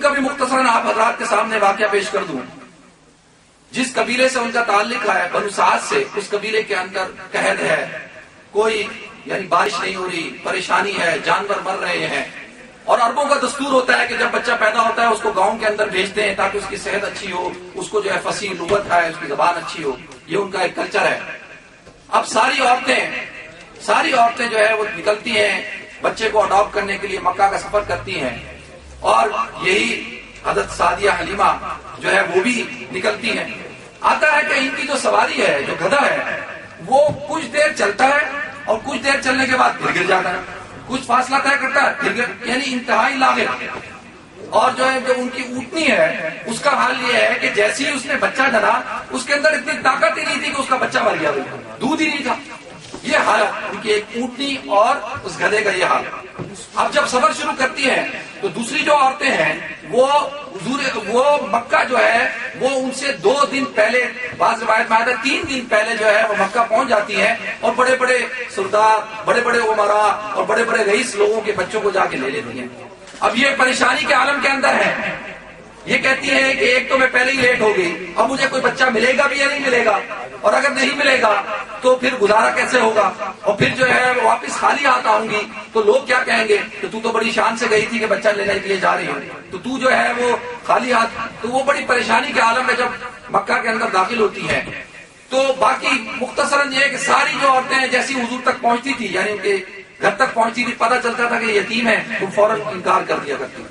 کا بھی مختصراً آپ حضرات کے سامنے واقعہ پیش کر دوں. جس قبیلے سے ان کا تعلق ہے بنو سعد سے، اس قبیلے کے اندر قحط ہے، کوئی یعنی بارش نہیں ہو رہی، پریشانی ہے، جانور مر رہے ہیں. اور عربوں کا دستور ہوتا ہے کہ جب بچہ پیدا ہوتا ہے اس کو گاؤں کے اندر بھیجتے ہیں تاکہ اس کی صحت اچھی ہو، اس کو جو ہے فصیح لغت ہے، اس کی زبان اچھی ہو. یہ ان کا ایک کلچر ہے. اب ساری عورتیں جو ہے وہ نکلتی ہیں بچے کو اڈاپٹ کرنے کے لیے، مکہ کا سفر کرتی ہیں. اور یہی حضرت سعدیہ حلیمہ جو ہے وہ بھی نکلتی ہیں. آتا ہے کہ ان کی جو سواری ہے، جو گدھا ہے، وہ کچھ دیر چلتا ہے اور کچھ دیر چلنے کے بعد پھر گر جاتا ہے، کچھ فاصلہ طے کرتا ہے پھر گر، یعنی انتہائی لاغر. اور جو ہے جو ان کی اونٹنی ہے اس کا حال یہ ہے کہ جیسے ہی اس نے بچہ جنا اس کے اندر اتنی طاقت ہی نہیں تھی کہ اس کا بچہ مر گیا، دودھ ہی نہیں تھا. یہ حالت ان کی ایک اونٹنی اور اس گدھے کا یہ حال. اب جب سفر شروع کرتی ہیں تو دوسری جو عورتیں ہیں وہ مکہ جو ہے وہ ان سے 2 دن پہلے، بعض روایت میں آتا ہے 3 دن پہلے جو ہے وہ مکہ پہنچ جاتی ہیں اور بڑے بڑے سردار، بڑے بڑے عمراء اور بڑے بڑے رئیس لوگوں کے بچوں کو جا کے لے لیتی ہیں. اب یہ پریشانی کے عالم کے اندر ہے. یہ کہتی ہیں کہ ایک تو میں پہلے ہی لیٹ ہو گئی، اب مجھے کوئی بچہ ملے گا بھی یا نہیں ملے گا، اور اگر نہیں ملے گا تو پھر گزارا کیسے ہوگا، اور پھر جو ہے واپس خالی ہاتھ آؤں گی تو لوگ کیا کہیں گے کہ تو بڑی شان سے گئی تھی کہ بچہ لینے کے لیے جا رہی ہے، تو جو ہے وہ خالی ہاتھ. تو وہ بڑی پریشانی کے عالم میں جب مکہ کے اندر داخل ہوتی ہیں. تو باقی مختصراً یہ کہ ساری جو عورتیں جیسی حضور تک پہنچتی تھی، یعنی ان کے گھر تک پہنچتی تھی، پتہ چلتا تھا کہ یہ یتیم ہے تو فوراً انکار کر دیا کرتی.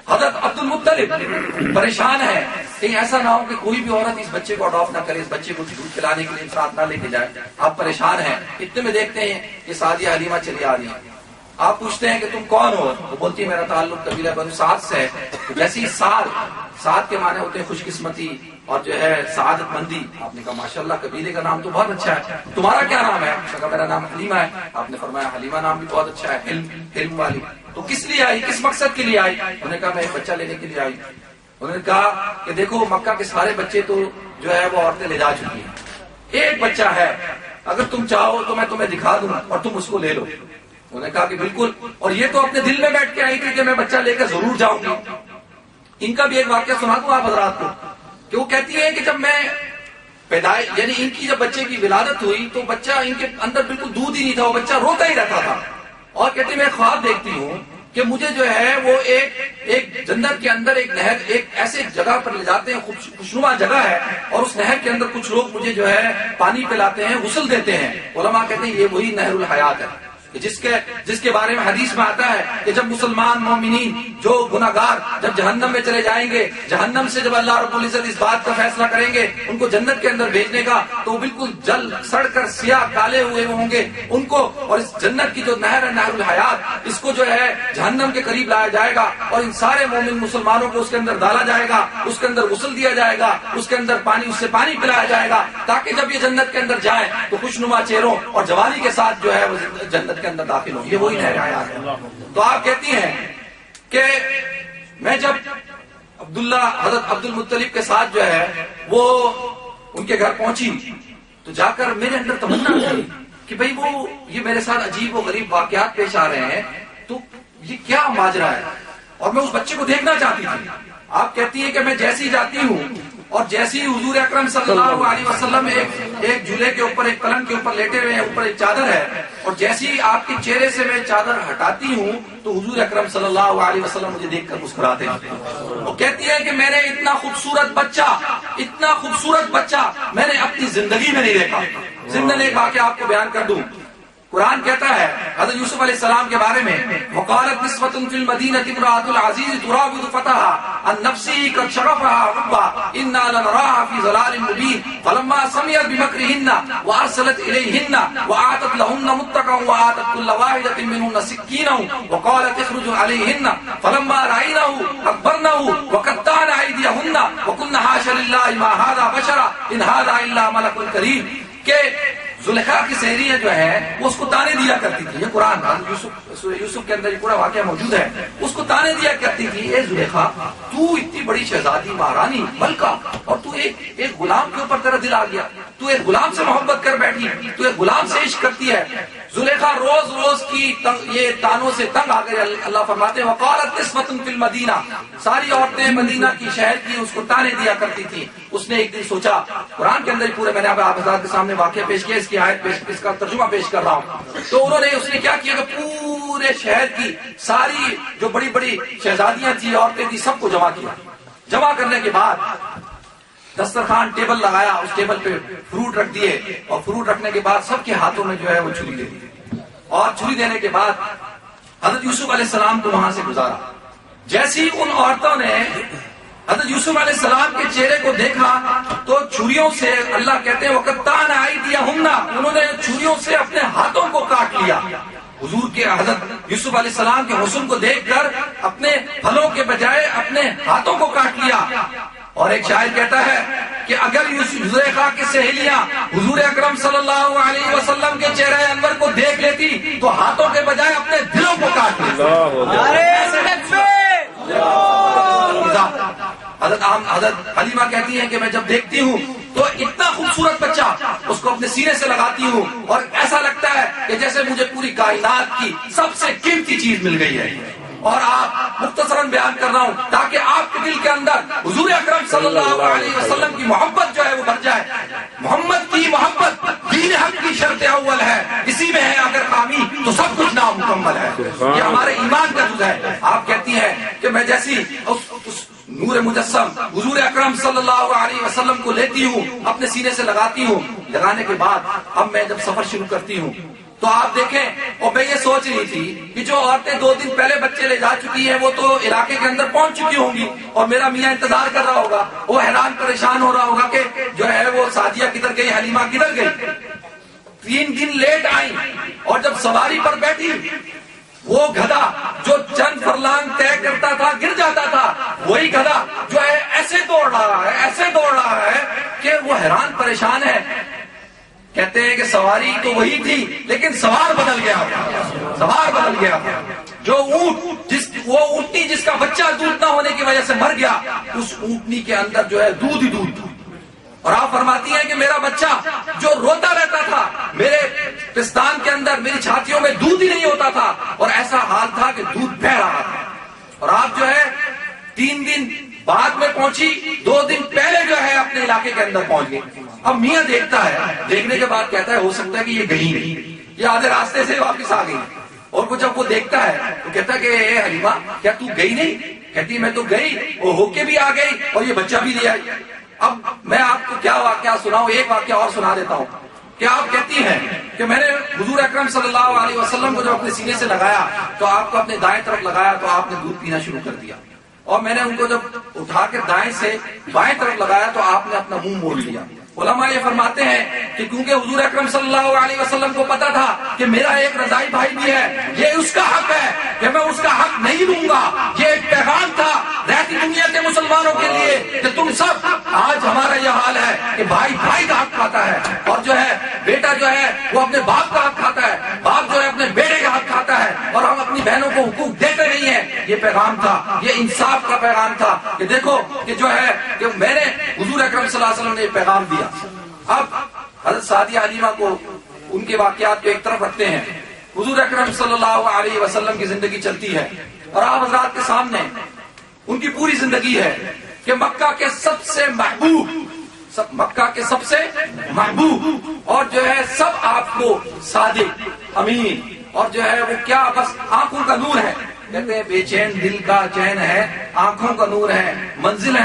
حضرت عبد المطلب پریشان ہے کہ ایسا نہ ہو کہ کوئی بھی عورت اس بچے کو اڈاپٹ نہ کرے، اس بچے کو دودھ پلانے کے لیے ساتھ نہ لے کے جائے. آپ پریشان ہیں. اتنے میں دیکھتے ہیں کہ سعدیہ حلیمہ چلی آ رہی ہے. آپ پوچھتے ہیں کہ تم کون ہو؟ وہ بولتی ہے میرا تعلق قبیلہ بنو سعد سے ہے. جیسی سعد کے معنی ہوتے ہیں خوش قسمتی اور جو ہے سعادت مندی. آپ نے کہا ماشاءاللہ قبیلے کا نام تو بہت اچھا ہے، تمہارا کیا نام ہے؟ کہا میرا نام حلیمہ ہے. آپ نے فرمایا حلیمہ نام بھی بہت اچھا ہے، علم والی. تو کس لیے آئی، کس مقصد کے لیے آئی؟ انہوں نے کہا میں ایک بچہ لینے کے لیے آئی. انہوں نے کہا کہ دیکھو مکہ کے سارے بچے تو جو ہے وہ عورتیں لے جا چکی ہیں، ایک بچہ ہے، اگر تم چاہو تو میں تمہیں دکھا دوں اور تم اس کو لے لو. انہوں نے کہا کہ بالکل. اور یہ تو اپنے دل میں بیٹھ کے آئی تھی کہ میں بچہ لے کر ضرور جاؤں گی. ان کا بھی ایک واقعہ سنا دوں آپ حضرات کو کہ وہ کہتی ہے کہ جب میں پیدائش، یعنی ان کی جب بچے کی ولادت ہوئی تو بچہ ان کے اندر بالکل دودھ ہی نہیں تھا، وہ بچہ روتا ہی رہتا تھا. اور کہتی میں خواب دیکھتی ہوں کہ مجھے جو ہے وہ ایک جنت کے اندر ایک نہر، ایک ایسے جگہ پر لے جاتے ہیں، خوشنما جگہ ہے، اور اس نہر کے اندر کچھ لوگ مجھے جو ہے پانی پلاتے ہیں، غسل دیتے ہیں. علماء کہتے ہیں یہ وہی نہر الحیات ہے جس کے بارے میں حدیث میں آتا ہے کہ جب مسلمان مومنین جو گناہگار جب جہنم میں چلے جائیں گے، جہنم سے جب اللہ رب العزت اس بات کا فیصلہ کریں گے ان کو جنت کے اندر بھیجنے کا، تو وہ بالکل جل سڑ کر سیاہ کالے ہوئے ہوں گے ان کو، اور اس جنت کی جو نہر ہے نہر الحیات، اس کو جو ہے جہنم کے قریب لایا جائے گا اور ان سارے مومن مسلمانوں کو اس کے اندر ڈالا جائے گا، اس کے اندر غسل دیا جائے گا، اس کے اندر اس سے پانی پلایا جائے گا، تاکہ جب یہ جنت کے اندر جائے تو خوشنما چہروں اور جوانی کے ساتھ جو ہے وہ جنت کے اندر داخل ہو. یہ وہی نہر حیات ہے. تو آپ کہتی ہیں کہ میں جب حضرت عبد المطلب کے ساتھ جو ہے وہ ان کے گھر پہنچی تو جا کر میرے اندر تمنا ہوئی کہ بھئی وہ یہ میرے ساتھ عجیب و غریب واقعات پیش آ رہے ہیں، تو یہ کیا ماجرا ہے، اور میں اس بچے کو دیکھنا چاہتی تھی. آپ کہتی ہیں کہ میں جیسی جاتی ہوں اور جیسی حضور اکرم صلی اللہ علیہ وسلم ایک جھولے کے اوپر، ایک پلنگ کے اوپر لیٹے ہوئے ہیں، اوپر ایک چادر ہے، اور جیسی آپ کے چہرے سے میں چادر ہٹاتی ہوں تو حضور اکرم صلی اللہ علیہ وسلم مجھے دیکھ کر مسکراتے ہیں. وہ کہتی ہے کہ میں نے اتنا خوبصورت بچہ میں نے اپنی زندگی میں نہیں دیکھا. زندگی ایک واقعہ آپ کو بیان کر دوں. قرآن کہتا ہے حضرت یوسف علیہ السلام کے بارے میں، وقالت نسوۃ فی المدینہ امرأۃ العزیز تراود فتاها عن نفسه قد شغفها حبا انا لنراها فی ضلال مبین فلما سمعت بمکرهن وارسلت الیہن واعطت لهن متکئا واعطت كل واحدة منهن سکینا وقالت اخرجوا علیہن فلما رأینه اکبرنه وقطعن ایدیہن وقلن حاش للہ ما هذا بشرا ان هذا الا ملک کریم. کہ زلیخا کی سہریہ جو ہے وہ اس کو تانے دیا کرتی تھی. یہ قرآن یوسف کے اندر یہ پورا واقعہ موجود ہے. اس کو تانے دیا کرتی تھی، اے زلیخا تو اتنی بڑی شہزادی مہارانی ملکہ اور تو ایک غلام کے اوپر تیرا دل آ گیا. تو ایک غلام سے محبت کر بیٹھی، تو ایک غلام سے عشق کرتی ہے۔ زلیخا روز روز کی یہ تانوں سے تنگ آ گئے۔ اللہ فرماتے ہیں وقالت نسوۃ فی المدینہ، ساری عورتیں مدینہ کی شہر کی اس کو تانے دیا کرتی تھی۔ اس نے ایک دن سوچا، قرآن کے اندر پورے میں نے آپ حضرات کے سامنے واقعہ پیش کیا، اس کی آیت پیش، اس کا ترجمہ پیش کر رہا ہوں۔ تو اس نے کیا کیا کہ پورے شہر کی ساری جو بڑی بڑی شہزادیاں تھی، عورتیں تھی، سب کو جمع کیا۔ جمع کرنے کے بعد دسترخوان ٹیبل لگایا، اس ٹیبل پہ فروٹ رکھ دیے، اور فروٹ رکھنے کے بعد سب کے ہاتھوں میں جو ہے وہ چھری دے دی، اور چھری دینے کے بعد حضرت یوسف علیہ السلام کو وہاں سے گزارا۔ جیسی ان عورتوں نے حضرت یوسف علیہ السلام کے چہرے کو دیکھا تو چھریوں سے، اللہ کہتے ہیں وَقَطَّعْنَ أَيْدِيَهُنَّ، انہوں نے چھریوں سے اپنے ہاتھوں کو کاٹ لیا۔ حضور کے حضرت یوسف علیہ السلام کے حسن کو دیکھ کر اپنے پھلوں کے بجائے اپنے ہاتھوں کو کاٹ لیا۔ اور ایک شاعر کہتا ہے کہ اگر زلیخا کی سہیلیاں حضور اکرم صلی اللہ علیہ وسلم کے چہرے انور کو دیکھ لیتی تو ہاتھوں کے بجائے اپنے دلوں کو کاٹ لیتی۔ حضرت حلیمہ کہتی ہیں کہ میں جب دیکھتی ہوں تو اتنا خوبصورت بچہ اس کو اپنے سینے سے لگاتی ہوں اور ایسا لگتا ہے کہ جیسے مجھے پوری کائنات کی سب سے قیمتی چیز مل گئی ہے۔ اور آپ مختصراً بیان کر رہا ہوں تاکہ آپ کے دل کے اندر حضور اکرم صلی اللہ علیہ وسلم کی محبت جو ہے وہ بھر جائے۔ محمد کی محبت دین حق کی شرط اول ہے، اسی میں ہے اگر خامی تو سب کچھ نامکمل ہے۔ یہ ہمارے ایمان کا جز ہے۔ آپ کہتی ہیں کہ میں جیسی اس نور مجسم حضور اکرم صلی اللہ علیہ وسلم کو لیتی ہوں، اپنے سینے سے لگاتی ہوں، لگانے کے بعد اب میں جب سفر شروع کرتی ہوں تو آپ دیکھیں، اور میں یہ سوچ رہی تھی کہ جو عورتیں 2 دن پہلے بچے لے جا چکی ہیں وہ تو علاقے کے اندر پہنچ چکی ہوں گی، اور میرا میاں انتظار کر رہا ہوگا، وہ حیران پریشان ہو رہا ہوگا کہ جو ہے وہ سعدیہ کدھر گئی، حلیمہ کدھر گئی۔ 3 دن لیٹ آئی، اور جب سواری پر بیٹھی وہ گدھا جو چند فرلانگ طے کرتا تھا گر جاتا تھا، وہی گدھا جو ہے ایسے دوڑ رہا ہے، ایسے دوڑ رہا ہے کہ وہ حیران پریشان ہے۔ کہتے ہیں کہ سواری تو وہی تھی لیکن سوار بدل گیا، سوار بدل گیا۔ جو اونٹ وہ اونٹنی جس کا بچہ دودھ نہ ہونے کی وجہ سے مر گیا، اس اونٹنی کے اندر جو ہے دودھ ہی دودھ تھا۔ اور آپ فرماتی ہیں کہ میرا بچہ جو روتا رہتا تھا، میرے پستان کے اندر میری چھاتیوں میں دودھ ہی نہیں ہوتا تھا، اور ایسا حال تھا کہ دودھ بہ رہا تھا۔ اور آپ جو ہے 3 دن بعد میں پہنچی، 2 دن پہلے جو ہے اپنے علاقے کے اندر پہنچ گئی۔ اب میاں دیکھتا ہے، دیکھنے کے بعد کہتا ہے ہو سکتا ہے کہ یہ گئی نہیں، یہ آدھے راستے سے واپس آ گئی۔ اور وہ جب وہ دیکھتا ہے تو کہتا ہے کہ اے حلیمہ کیا تو گئی نہیں؟ کہتی میں تو گئی، وہ ہو کے بھی آ گئی اور یہ بچہ بھی لے آئی۔ اب میں آپ کو کیا واقعہ سناؤں، ایک واقعہ اور سنا دیتا ہوں کہ آپ کہتی ہیں کہ میں نے حضور اکرم صلی اللہ علیہ وسلم کو جب اپنے سینے سے لگایا تو آپ کو اپنے دائیں طرف لگایا تو آپ نے دودھ پینا شروع کر دیا، اور میں نے ان کو جب اٹھا کے دائیں سے بائیں طرف لگایا تو آپ نے اپنا منہ موڑ لیا۔ علماء یہ فرماتے ہیں کہ کیونکہ حضور اکرم صلی اللہ علیہ وسلم کو پتا تھا کہ میرا ایک رضائی بھائی بھی ہے، یہ اس کا حق ہے کہ میں اس کا حق نہیں دوں گا۔ یہ ایک پیغام تھا رہتی دنیا کے مسلمانوں کے لیے کہ تم سب، آج ہمارا یہ حال ہے کہ بھائی بھائی کا حق کھاتا ہے، اور جو ہے بیٹا جو ہے وہ اپنے باپ کا حق کھاتا ہے، باپ جو ہے اپنے بیٹے کا حق کھاتا ہے، اور ہم اپنی بہنوں کو حقوق دیتے نہیں ہیں۔ یہ پیغام تھا، یہ انصاف کا پیغام تھا کہ دیکھو کہ جو ہے کہ میں نے حضور اکرم صلی اللہ علیہ وسلم نے یہ پیغام دیا۔ اب حضرت سعدیہ حلیمہ کو ان کے واقعات کو ایک طرف رکھتے ہیں، حضور اکرم صلی اللہ علیہ وسلم کی زندگی چلتی ہے، اور آپ حضرات کے سامنے ان کی پوری زندگی ہے کہ مکہ کے سب سے محبوب، مکہ کے سب سے محبوب، اور جو ہے سب آپ کو صادق، امین، اور جو ہے وہ کیا بس آنکھوں کا نور ہے۔ کہتے ہیں بے چین دل کا چین ہے، آنکھوں کا نور ہے، منزل ہے